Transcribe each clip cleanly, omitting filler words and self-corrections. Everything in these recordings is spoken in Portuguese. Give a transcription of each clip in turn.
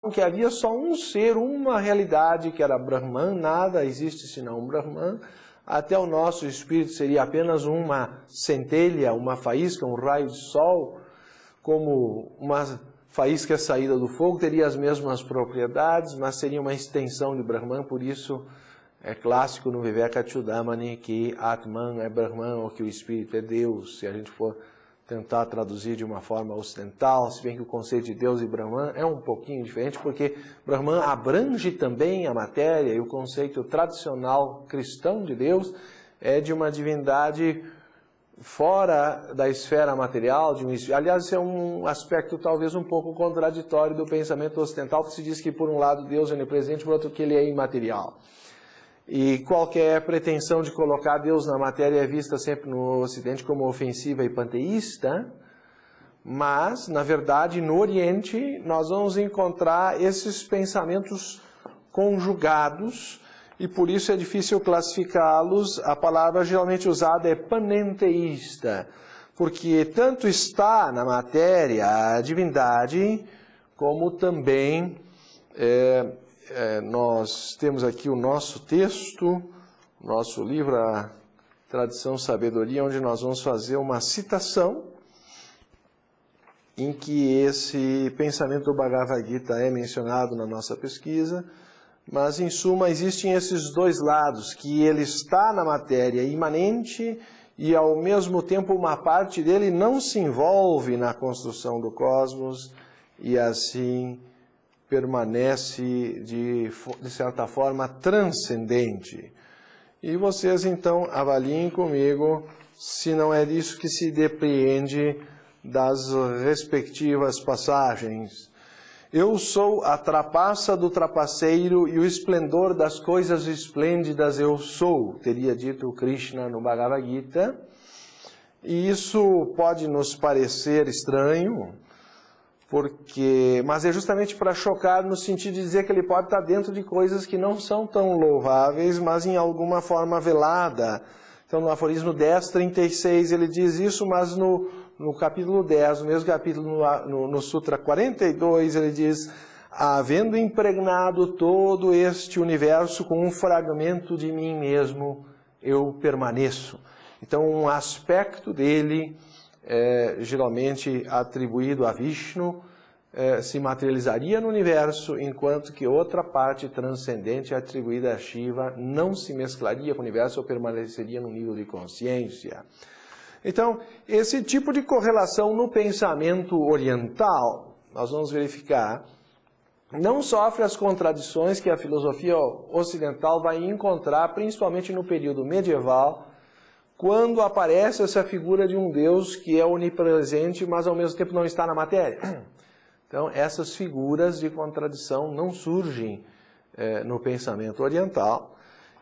que havia só um ser, uma realidade que era Brahman, nada existe senão Brahman. Até o nosso espírito seria apenas uma centelha, uma faísca, um raio de sol, como uma faísca saída do fogo, teria as mesmas propriedades, mas seria uma extensão de Brahman. Por isso é clássico no Vivekachudamani que Atman é Brahman, ou que o espírito é Deus. Se a gente for tentar traduzir de uma forma ocidental, se bem que o conceito de Deus e Brahman é um pouquinho diferente, porque Brahman abrange também a matéria, e o conceito tradicional cristão de Deus é de uma divindade fora da esfera material. Aliás, esse é um aspecto talvez um pouco contraditório do pensamento ocidental, que se diz que por um lado Deus é onipresente, por outro que ele é imaterial. E qualquer pretensão de colocar Deus na matéria é vista sempre no Ocidente como ofensiva e panteísta, mas, na verdade, no Oriente, nós vamos encontrar esses pensamentos conjugados, e por isso é difícil classificá-los. A palavra geralmente usada é panenteísta, porque tanto está na matéria a divindade, como também nós temos aqui o nosso texto, nosso livro, a Tradição Sabedoria, onde nós vamos fazer uma citação em que esse pensamento do Bhagavad Gita é mencionado na nossa pesquisa, mas em suma existem esses dois lados, que ele está na matéria imanente e ao mesmo tempo uma parte dele não se envolve na construção do cosmos e assim permanece de certa forma transcendente. E vocês então avaliem comigo se não é disso que se depreende das respectivas passagens. Eu sou a trapaça do trapaceiro e o esplendor das coisas esplêndidas eu sou, teria dito Krishna no Bhagavad Gita. E isso pode nos parecer estranho, mas é justamente para chocar no sentido de dizer que ele pode estar dentro de coisas que não são tão louváveis, mas em alguma forma velada. Então no aforismo 10.36 ele diz isso, mas no capítulo 10, no mesmo capítulo, no Sutra 42, ele diz: havendo impregnado todo este universo com um fragmento de mim mesmo, eu permaneço. Então um aspecto dele, geralmente atribuído a Vishnu, se materializaria no universo, enquanto que outra parte transcendente atribuída a Shiva não se mesclaria com o universo ou permaneceria no nível de consciência. Então, esse tipo de correlação no pensamento oriental, nós vamos verificar, não sofre as contradições que a filosofia ocidental vai encontrar, principalmente no período medieval, quando aparece essa figura de um Deus que é onipresente, mas ao mesmo tempo não está na matéria. Então, essas figuras de contradição não surgem no pensamento oriental.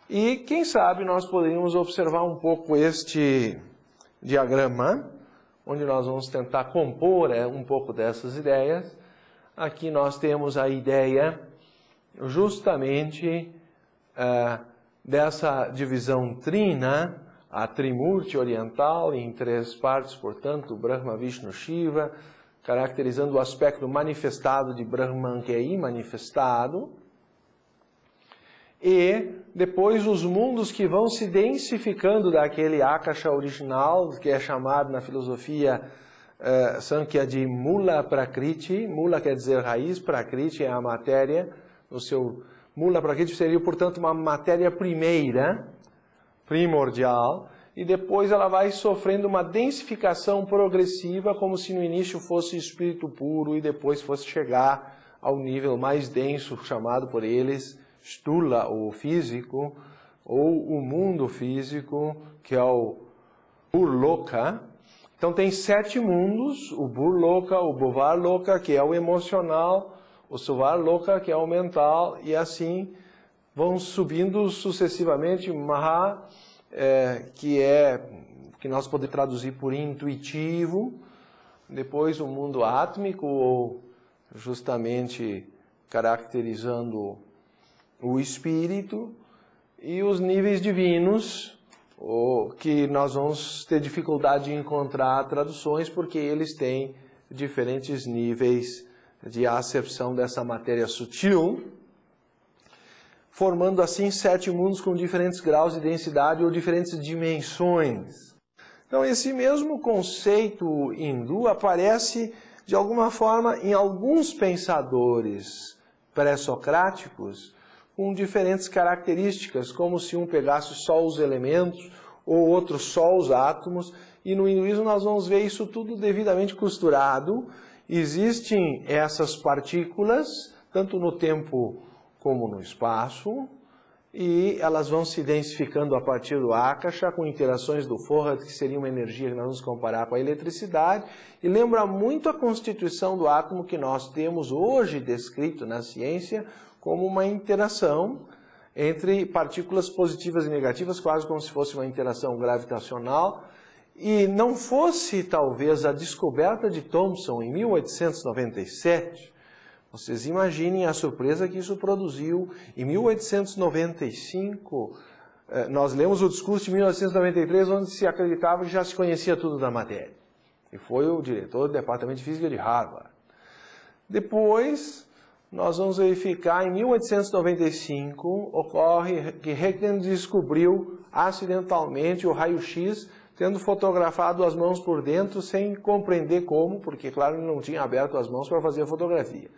E, quem sabe, nós poderíamos observar um pouco este diagrama, onde nós vamos tentar compor um pouco dessas ideias. Aqui nós temos a ideia justamente dessa divisão trina, a Trimurti oriental, em 3 partes, portanto, Brahma, Vishnu, Shiva, caracterizando o aspecto manifestado de Brahman, que é imanifestado, e depois os mundos que vão se densificando daquele Akasha original, que é chamado na filosofia Sankhya de Mula Prakriti. Mula quer dizer raiz, Prakriti é a matéria, o seu Mula Prakriti seria, portanto, uma matéria primeira, primordial, e depois ela vai sofrendo uma densificação progressiva, como se no início fosse espírito puro e depois fosse chegar ao nível mais denso, chamado por eles Stula, ou físico, ou o mundo físico, que é o Burloka. Então tem 7 mundos: o Burloka, o Bhuvarloka, que é o emocional, o Suvarloka, que é o mental, e assim vão subindo sucessivamente. Maha, que nós podemos traduzir por intuitivo, depois o mundo átmico, ou justamente caracterizando o espírito, e os níveis divinos, que nós vamos ter dificuldade de encontrar traduções, porque eles têm diferentes níveis de acepção dessa matéria sutil, formando assim 7 mundos com diferentes graus de densidade ou diferentes dimensões. Então esse mesmo conceito hindu aparece de alguma forma em alguns pensadores pré-socráticos com diferentes características, como se um pegasse só os elementos ou outro só os átomos, e no hinduísmo nós vamos ver isso tudo devidamente costurado. Existem essas partículas, tanto no tempo como no espaço, e elas vão se densificando a partir do Akasha, com interações do Fohat, que seria uma energia que nós vamos comparar com a eletricidade, e lembra muito a constituição do átomo que nós temos hoje descrito na ciência como uma interação entre partículas positivas e negativas, quase como se fosse uma interação gravitacional, e não fosse talvez a descoberta de Thomson em 1897, vocês imaginem a surpresa que isso produziu. Em 1895, nós lemos o discurso de 1993, onde se acreditava que já se conhecia tudo da matéria. E foi o diretor do Departamento de Física de Harvard. Depois, nós vamos verificar, em 1895, ocorre que Röntgen descobriu acidentalmente o raio-x, tendo fotografado as mãos por dentro, sem compreender como, porque, claro, ele não tinha aberto as mãos para fazer a fotografia.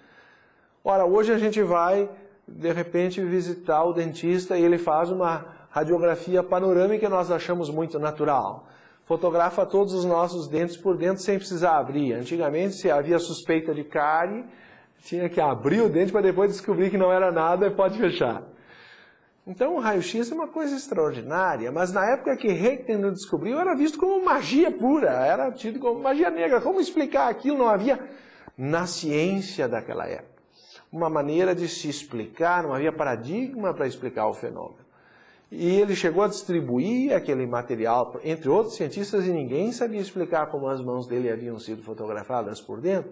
Ora, hoje a gente vai, de repente, visitar o dentista e ele faz uma radiografia panorâmica que nós achamos muito natural. Fotografa todos os nossos dentes por dentro sem precisar abrir. Antigamente, se havia suspeita de cárie, tinha que abrir o dente para depois descobrir que não era nada e pode fechar. Então, o raio-x é uma coisa extraordinária, mas na época que Röntgen descobriu, era visto como magia pura, era tido como magia negra. Como explicar aquilo? Não havia na ciência daquela época uma maneira de se explicar, não havia paradigma para explicar o fenômeno. E ele chegou a distribuir aquele material entre outros cientistas e ninguém sabia explicar como as mãos dele haviam sido fotografadas por dentro.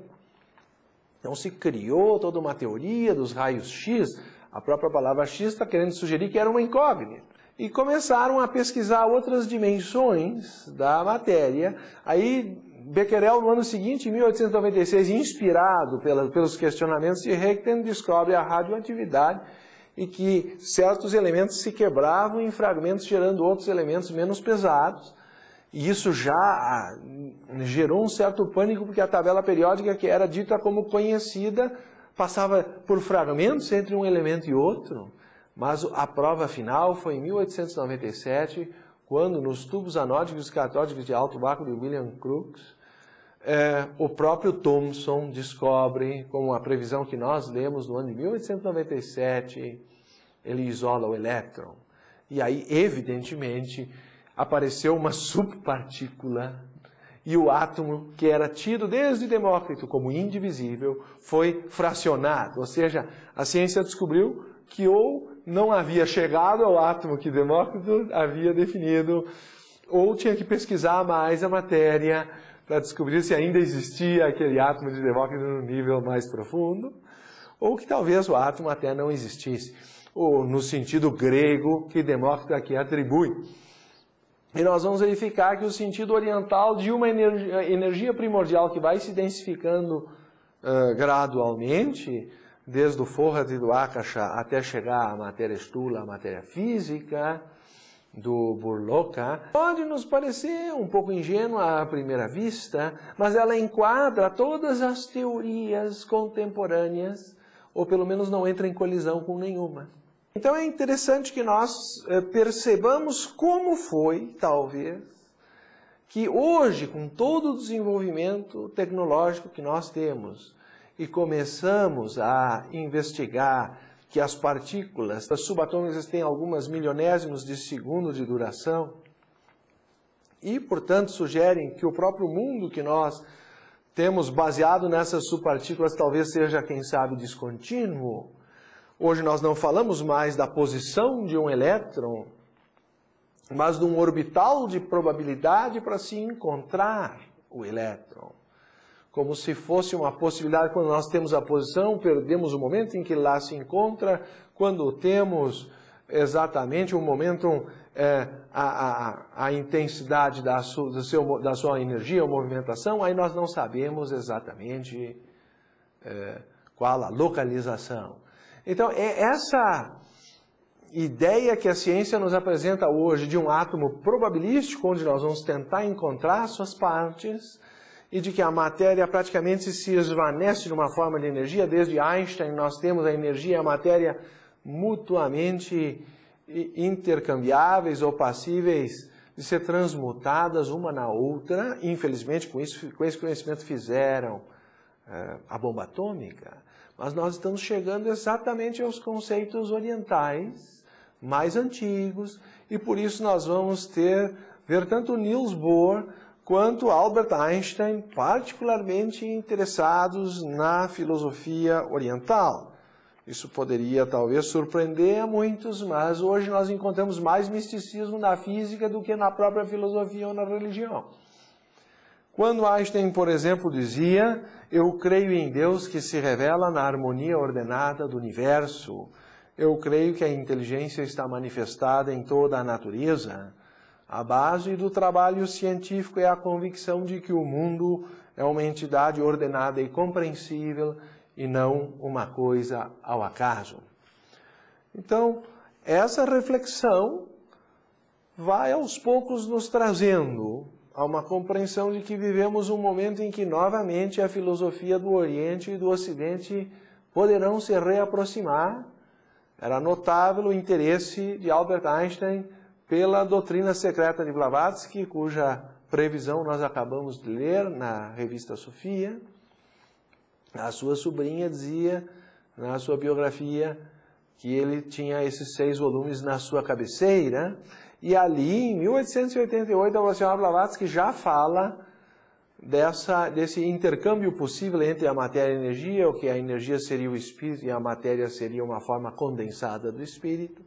Então se criou toda uma teoria dos raios X, a própria palavra X está querendo sugerir que era uma incógnita. E começaram a pesquisar outras dimensões da matéria. Aí Becquerel, no ano seguinte, em 1896, inspirado pelos questionamentos de Röntgen, descobre a radioatividade e que certos elementos se quebravam em fragmentos, gerando outros elementos menos pesados. E isso já gerou um certo pânico, porque a tabela periódica, que era dita como conhecida, passava por fragmentos entre um elemento e outro. Mas a prova final foi em 1897, quando nos tubos anódicos e catódicos de alto vácuo de William Crookes, o próprio Thomson descobre, como a previsão que nós lemos no ano de 1897, ele isola o elétron. E aí, evidentemente, apareceu uma subpartícula e o átomo, que era tido desde Demócrito como indivisível, foi fracionado. Ou seja, a ciência descobriu que ou não havia chegado ao átomo que Demócrito havia definido, ou tinha que pesquisar mais a matéria para descobrir se ainda existia aquele átomo de Demócrito no nível mais profundo, ou que talvez o átomo até não existisse, ou no sentido grego que Demócrito aqui atribui. E nós vamos verificar que o sentido oriental de uma energia primordial que vai se densificando gradualmente, desde o Fohat e do Akasha até chegar à matéria estula, à matéria física, do Burloka, pode nos parecer um pouco ingênua à primeira vista, mas ela enquadra todas as teorias contemporâneas, ou pelo menos não entra em colisão com nenhuma. Então é interessante que nós percebamos como foi, talvez, que hoje, com todo o desenvolvimento tecnológico que nós temos, e começamos a investigar que as partículas subatômicas têm algumas milionésimos de segundo de duração e, portanto, sugerem que o próprio mundo que nós temos baseado nessas subpartículas talvez seja, quem sabe, descontínuo. Hoje nós não falamos mais da posição de um elétron, mas de um orbital de probabilidade para se encontrar o elétron. Como se fosse uma possibilidade, quando nós temos a posição, perdemos o momento em que lá se encontra, quando temos exatamente o momento, a intensidade da sua energia, a movimentação, aí nós não sabemos exatamente qual a localização. Então, é essa ideia que a ciência nos apresenta hoje de um átomo probabilístico, onde nós vamos tentar encontrar suas partes, e de que a matéria praticamente se esvanece numa forma de energia. Desde Einstein nós temos a energia e a matéria mutuamente intercambiáveis ou passíveis de ser transmutadas uma na outra. Infelizmente, com esse conhecimento fizeram a bomba atômica. Mas nós estamos chegando exatamente aos conceitos orientais mais antigos, e por isso nós vamos ver tanto Niels Bohr quanto Albert Einstein particularmente interessados na filosofia oriental. Isso poderia talvez surpreender a muitos, mas hoje nós encontramos mais misticismo na física do que na própria filosofia ou na religião. Quando Einstein, por exemplo, dizia: eu creio em Deus que se revela na harmonia ordenada do universo, eu creio que a inteligência está manifestada em toda a natureza, a base do trabalho científico é a convicção de que o mundo é uma entidade ordenada e compreensível e não uma coisa ao acaso. Então, essa reflexão vai aos poucos nos trazendo a uma compreensão de que vivemos um momento em que novamente a filosofia do Oriente e do Ocidente poderão se reaproximar. Era notável o interesse de Albert Einstein pela doutrina secreta de Blavatsky, cuja previsão nós acabamos de ler na revista Sofia. A sua sobrinha dizia, na sua biografia, que ele tinha esses 6 volumes na sua cabeceira, e ali, em 1888, a senhora Blavatsky já fala desse intercâmbio possível entre a matéria e a energia, o que a energia seria o espírito e a matéria seria uma forma condensada do espírito.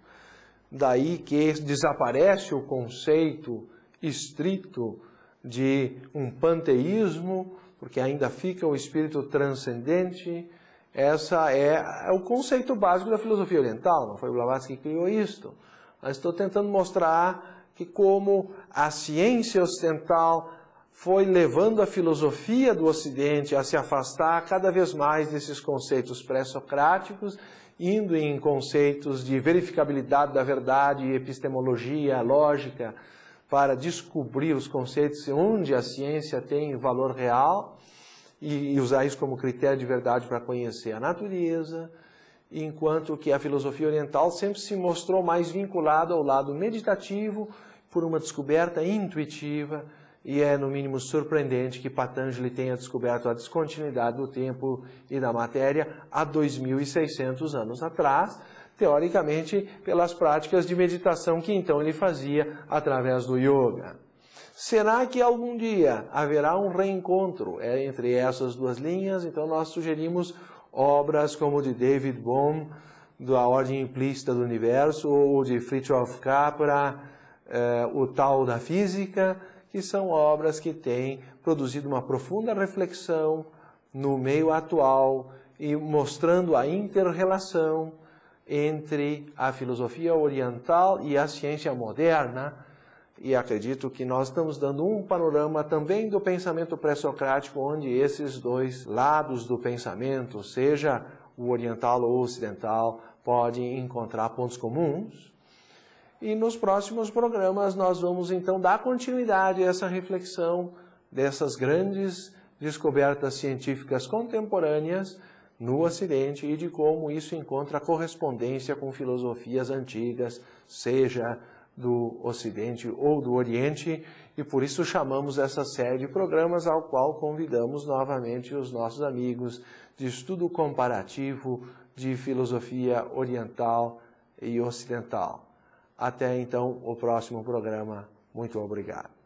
Daí que desaparece o conceito estrito de um panteísmo, porque ainda fica o espírito transcendente. Essa é o conceito básico da filosofia oriental, não foi Blavatsky que criou isto. Mas estou tentando mostrar que como a ciência ocidental foi levando a filosofia do Ocidente a se afastar cada vez mais desses conceitos pré-socráticos, indo em conceitos de verificabilidade da verdade, epistemologia, lógica, para descobrir os conceitos onde a ciência tem valor real e usar isso como critério de verdade para conhecer a natureza, enquanto que a filosofia oriental sempre se mostrou mais vinculada ao lado meditativo por uma descoberta intuitiva. E é, no mínimo, surpreendente que Patanjali tenha descoberto a descontinuidade do tempo e da matéria há 2.600 anos atrás, teoricamente pelas práticas de meditação que então ele fazia através do yoga. Será que algum dia haverá um reencontro entre essas duas linhas? Então nós sugerimos obras como de David Bohm, da Ordem Implícita do Universo, ou de Fritjof Capra, o Tal da Física, que são obras que têm produzido uma profunda reflexão no meio atual e mostrando a inter-relação entre a filosofia oriental e a ciência moderna. E acredito que nós estamos dando um panorama também do pensamento pré-socrático, onde esses dois lados do pensamento, seja o oriental ou o ocidental, podem encontrar pontos comuns. E nos próximos programas nós vamos então dar continuidade a essa reflexão dessas grandes descobertas científicas contemporâneas no Ocidente e de como isso encontra correspondência com filosofias antigas, seja do Ocidente ou do Oriente, e por isso chamamos essa série de programas ao qual convidamos novamente os nossos amigos de estudo comparativo de filosofia oriental e ocidental. Até então o próximo programa. Muito obrigado.